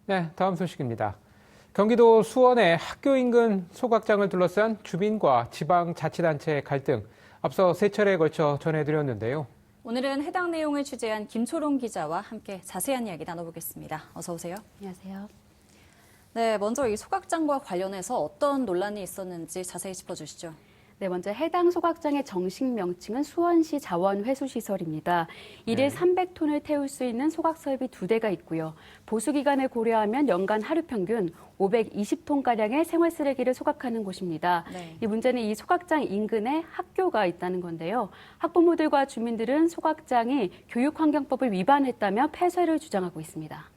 네, 다음 소식입니다. 경기도 수원의 학교 인근 소각장을 둘러싼 주민과 지방자치단체의 갈등, 앞서 세 차례에 걸쳐 전해드렸는데요. 오늘은 해당 내용을 취재한 김초롱 기자와 함께 자세한 이야기 나눠보겠습니다. 어서 오세요. 안녕하세요. 네, 먼저 이 소각장과 관련해서 어떤 논란이 있었는지 자세히 짚어주시죠. 네, 먼저 해당 소각장의 정식 명칭은 수원시 자원회수시설입니다. 일일 300톤을 태울 수 있는 소각 설비 2대가 있고요. 보수 기간을 고려하면 연간 하루 평균 520톤가량의 생활 쓰레기를 소각하는 곳입니다. 네. 이 문제는 이 소각장 인근에 학교가 있다는 건데요. 학부모들과 주민들은 소각장이 교육환경법을 위반했다며 폐쇄를 주장하고 있습니다.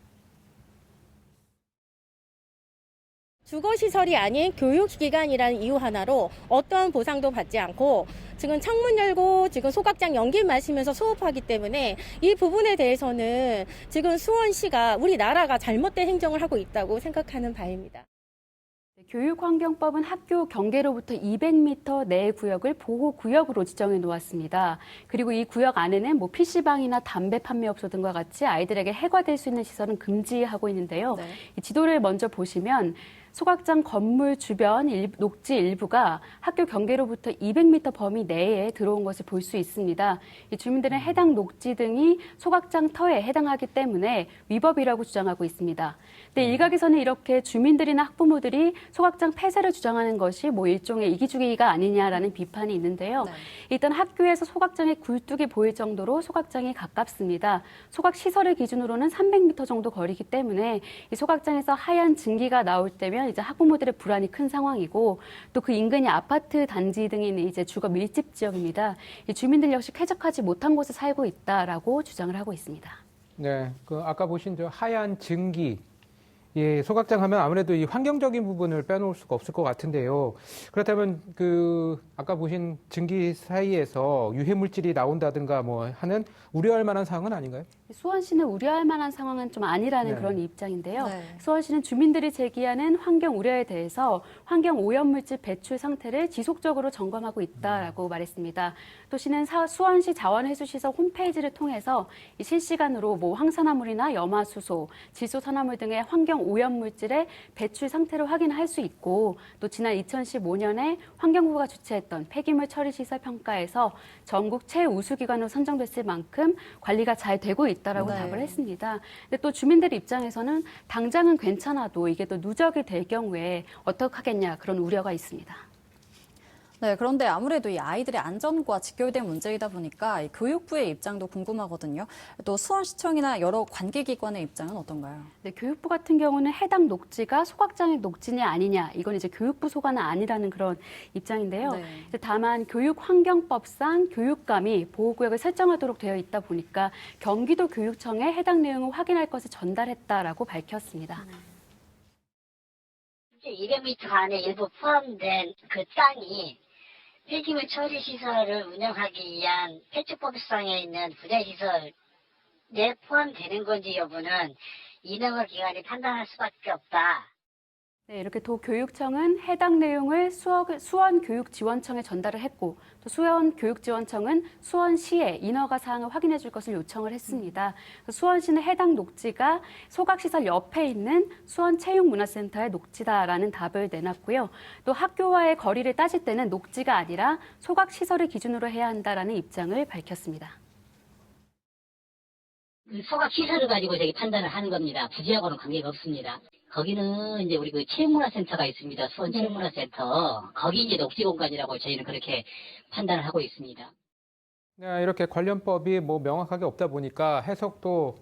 주거시설이 아닌 교육기관이라는 이유 하나로 어떠한 보상도 받지 않고 지금 창문 열고 지금 소각장 연기 마시면서 수업하기 때문에 이 부분에 대해서는 지금 수원시가 우리나라가 잘못된 행정을 하고 있다고 생각하는 바입니다. 교육환경법은 학교 경계로부터 200m 내 구역을 보호구역으로 지정해 놓았습니다. 그리고 이 구역 안에는 PC방이나 담배 판매업소 등과 같이 아이들에게 해가 될 수 있는 시설은 금지하고 있는데요. 네. 이 지도를 먼저 보시면 소각장 건물 주변 녹지 일부가 학교 경계로부터 200m 범위 내에 들어온 것을 볼 수 있습니다. 이 주민들은 해당 녹지 등이 소각장 터에 해당하기 때문에 위법이라고 주장하고 있습니다. 근데 일각에서는 이렇게 주민들이나 학부모들이 소각장 폐쇄를 주장하는 것이 일종의 이기주의가 아니냐라는 비판이 있는데요. 네. 일단 학교에서 소각장의 굴뚝이 보일 정도로 소각장이 가깝습니다. 소각 시설을 기준으로는 300m 정도 거리기 때문에 이 소각장에서 하얀 증기가 나올 때면 이제 학부모들의 불안이 큰 상황이고 또 그 인근이 아파트 단지 등이 있는 이제 주거 밀집 지역입니다. 이 주민들 역시 쾌적하지 못한 곳에 살고 있다라고 주장을 하고 있습니다. 네, 아까 보신 저 하얀 증기, 예, 소각장 하면 아무래도 이 환경적인 부분을 빼놓을 수가 없을 것 같은데요. 그렇다면 아까 보신 증기 사이에서 유해 물질이 나온다든가 하는 우려할 만한 사항은 아닌가요? 수원시는 우려할 만한 상황은 좀 아니라는 네. 그런 입장인데요. 네. 수원시는 주민들이 제기하는 환경 우려에 대해서 환경 오염물질 배출 상태를 지속적으로 점검하고 있다라고 말했습니다. 또 시는 수원시 자원회수시설 홈페이지를 통해서 실시간으로 황산화물이나 염화수소, 질소산화물 등의 환경 오염물질의 배출 상태를 확인할 수 있고 또 지난 2015년에 환경부가 주최했던 폐기물 처리시설 평가에서 전국 최우수기관으로 선정됐을 만큼 관리가 잘 되고 있다라고 네. 답을 했습니다. 근데 또 주민들 입장에서는 당장은 괜찮아도 이게 또 누적이 될 경우에 어떡하겠냐 그런 우려가 있습니다. 네, 그런데 아무래도 이 아이들의 안전과 직결된 문제이다 보니까 이 교육부의 입장도 궁금하거든요. 또 수원시청이나 여러 관계기관의 입장은 어떤가요? 네, 교육부 같은 경우는 해당 녹지가 소각장의 녹지냐 아니냐 이건 이제 교육부 소관은 아니라는 그런 입장인데요. 네. 다만 교육환경법상 교육감이 보호구역을 설정하도록 되어 있다 보니까 경기도 교육청에 해당 내용을 확인할 것을 전달했다라고 밝혔습니다. 200m 안에 일부 포함된 그 땅이 폐기물 처리 시설을 운영하기 위한 폐축법상에 있는 부재시설에 포함되는 건지 여부는 인허가 기관이 판단할 수밖에 없다. 네, 이렇게 도교육청은 해당 내용을 수원교육지원청에 전달을 했고 또 수원교육지원청은 수원시에 인허가 사항을 확인해 줄 것을 요청을 했습니다. 수원시는 해당 녹지가 소각시설 옆에 있는 수원체육문화센터의 녹지다라는 답을 내놨고요. 또 학교와의 거리를 따질 때는 녹지가 아니라 소각시설을 기준으로 해야 한다라는 입장을 밝혔습니다. 소각 시설을 가지고 저기 판단을 하는 겁니다. 부지하고는 관계가 없습니다. 거기는 이제 우리 체육문화센터가 있습니다. 수원 체육문화센터. 거기 이제 녹지 공간이라고 저희는 그렇게 판단을 하고 있습니다. 네, 이렇게 관련법이 명확하게 없다 보니까 해석도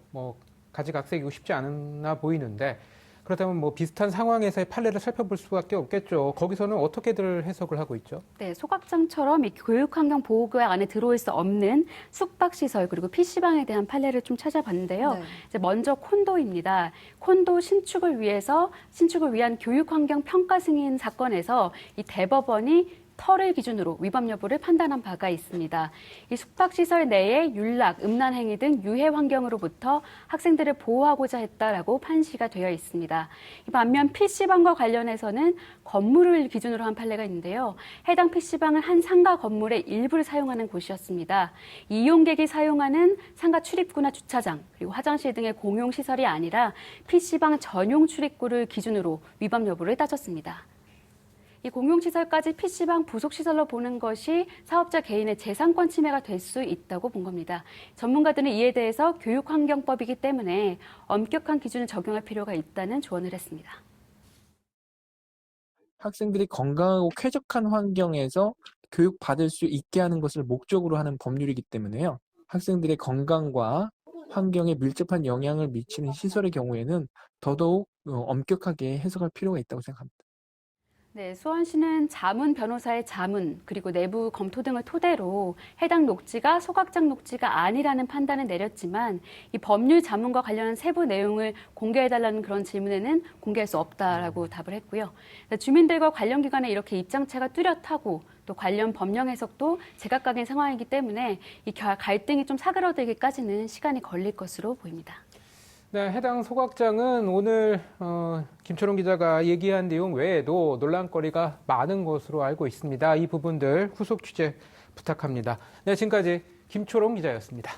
가지각색이고 쉽지 않나 보이는데 그렇다면 비슷한 상황에서의 판례를 살펴볼 수밖에 없겠죠. 거기서는 어떻게들 해석을 하고 있죠? 네, 소각장처럼 이 교육환경보호구역 안에 들어올 수 없는 숙박시설 그리고 PC방에 대한 판례를 좀 찾아봤는데요. 네. 이제 먼저 콘도입니다. 콘도 신축을 위한 교육환경 평가 승인 사건에서 이 대법원이 터를 기준으로 위반 여부를 판단한 바가 있습니다. 이 숙박시설 내에 윤락, 음란 행위 등 유해 환경으로부터 학생들을 보호하고자 했다라고 판시가 되어 있습니다. 반면 PC방과 관련해서는 건물을 기준으로 한 판례가 있는데요. 해당 PC방은 한 상가 건물의 일부를 사용하는 곳이었습니다. 이용객이 사용하는 상가 출입구나 주차장, 그리고 화장실 등의 공용시설이 아니라 PC방 전용 출입구를 기준으로 위반 여부를 따졌습니다. 이 공용시설까지 PC방 부속시설로 보는 것이 사업자 개인의 재산권 침해가 될 수 있다고 본 겁니다. 전문가들은 이에 대해서 교육환경법이기 때문에 엄격한 기준을 적용할 필요가 있다는 조언을 했습니다. 학생들이 건강하고 쾌적한 환경에서 교육받을 수 있게 하는 것을 목적으로 하는 법률이기 때문에요. 학생들의 건강과 환경에 밀접한 영향을 미치는 시설의 경우에는 더더욱 엄격하게 해석할 필요가 있다고 생각합니다. 네, 수원시는 자문 변호사의 자문 그리고 내부 검토 등을 토대로 해당 녹지가 소각장 녹지가 아니라는 판단을 내렸지만 이 법률 자문과 관련한 세부 내용을 공개해달라는 그런 질문에는 공개할 수 없다라고 답을 했고요. 주민들과 관련 기관의 이렇게 입장차가 뚜렷하고 또 관련 법령 해석도 제각각인 상황이기 때문에 이 갈등이 좀 사그러들기까지는 시간이 걸릴 것으로 보입니다. 네, 해당 소각장은 오늘 김초롱 기자가 얘기한 내용 외에도 논란거리가 많은 것으로 알고 있습니다. 이 부분들 후속 취재 부탁합니다. 네, 지금까지 김초롱 기자였습니다.